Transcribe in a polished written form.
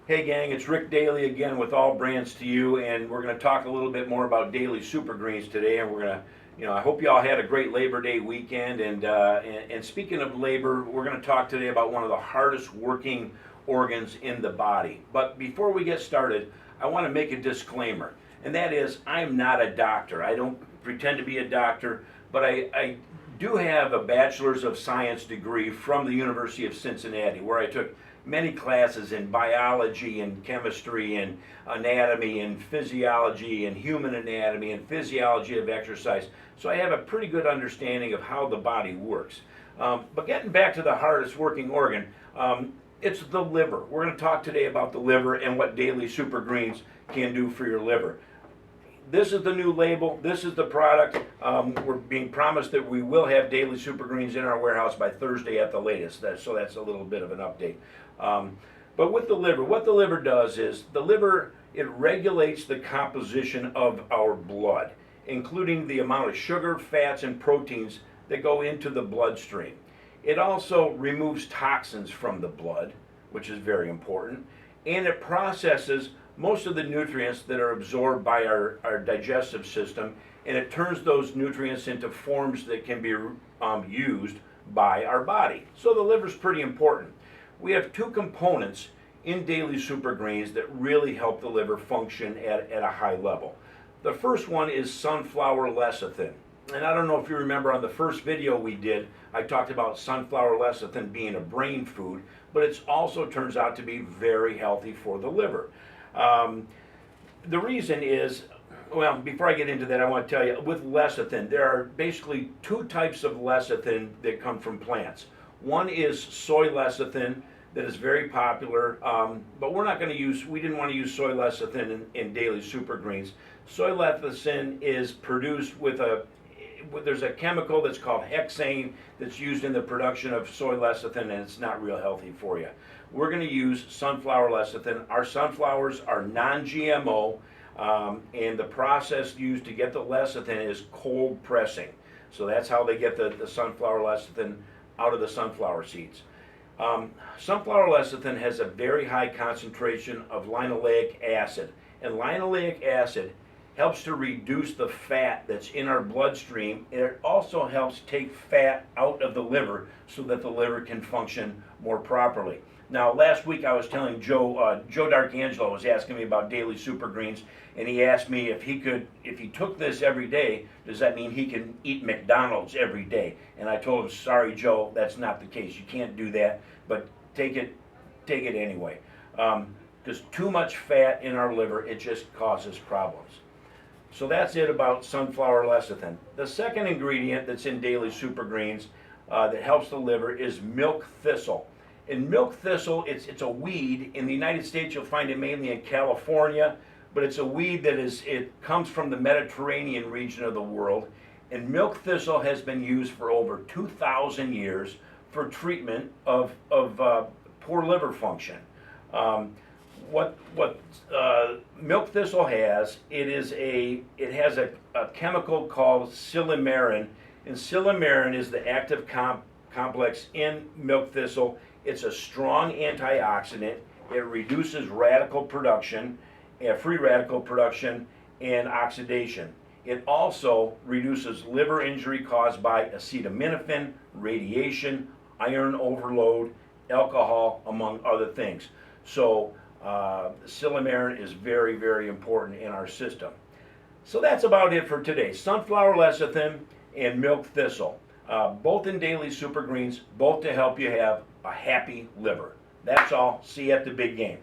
Hey gang, it's Rick Daly again with All Brands to You, and we're going to talk a little bit more about Daly Supergreens today. And we're going to, I hope you all had a great Labor Day weekend. And speaking of labor, we're going to talk today about one of the hardest working organs in the body. But before we get started, I want to make a disclaimer, and that is I'm not a doctor. I don't pretend to be a doctor, but I do have a Bachelor's of Science degree from the University of Cincinnati, where I took many classes in biology and chemistry and anatomy and physiology and human anatomy and physiology of exercise. So I have a pretty good understanding of how the body works. But getting back to the hardest working organ, it's the liver. We're going to talk today about the liver and what Daly Supergreens can do for your liver. This is the new label. This is the product. We're being promised that we will have Daly Supergreens in our warehouse by Thursday at the latest. So that's a little bit of an update. But with the liver, what the liver does is the liver, it regulates the composition of our blood, including the amount of sugar, fats, and proteins that go into the bloodstream. It also removes toxins from the blood, which is very important, and it processes most of the nutrients that are absorbed by our digestive system, and it turns those nutrients into forms that can be used by our body. So the liver is pretty important. We have two components in Daly Supergreens that really help the liver function at a high level. The first one is sunflower lecithin. And I don't know if you remember on the first video we did, I talked about sunflower lecithin being a brain food, but it also turns out to be very healthy for the liver. The reason is, well, before I get into that, I want to tell you, with lecithin, there are basically two types of lecithin that come from plants. One is soy lecithin that is very popular, but we're not going to use, we didn't want to use soy lecithin in Daly Supergreens. Soy lecithin is produced with there's a chemical that's called hexane that's used in the production of soy lecithin, and it's not real healthy for you. We're going to use sunflower lecithin. Our sunflowers are non-GMO, and the process used to get the lecithin is cold pressing. So that's how they get the sunflower lecithin out of the sunflower seeds. Sunflower lecithin has a very high concentration of linoleic acid, and linoleic acid helps to reduce the fat that's in our bloodstream, and it also helps take fat out of the liver so that the liver can function more properly. Now, last week I was telling Joe D'Arcangelo was asking me about Daly Supergreens, and he asked me if he took this every day, does that mean he can eat McDonald's every day? And I told him, sorry Joe, that's not the case. You can't do that, but take it anyway. Because too much fat in our liver, it just causes problems. So that's it about sunflower lecithin. The second ingredient that's in Daly Supergreens that helps the liver is milk thistle. And milk thistle, it's a weed. In the United States, you'll find it mainly in California, but it's a weed that it comes from the Mediterranean region of the world. And milk thistle has been used for over 2,000 years for treatment of poor liver function. What milk thistle has, it has a chemical called silymarin, and silymarin is the active complex in milk thistle. It's a strong antioxidant. It reduces radical production, free radical production, and oxidation. It also reduces liver injury caused by acetaminophen, radiation, iron overload, alcohol, among other things. So silymarin is very, very important in our system. So that's about it for today. Sunflower lecithin and milk thistle, both in Daly Supergreens, both to help you have a happy liver. That's all. See you at the big game.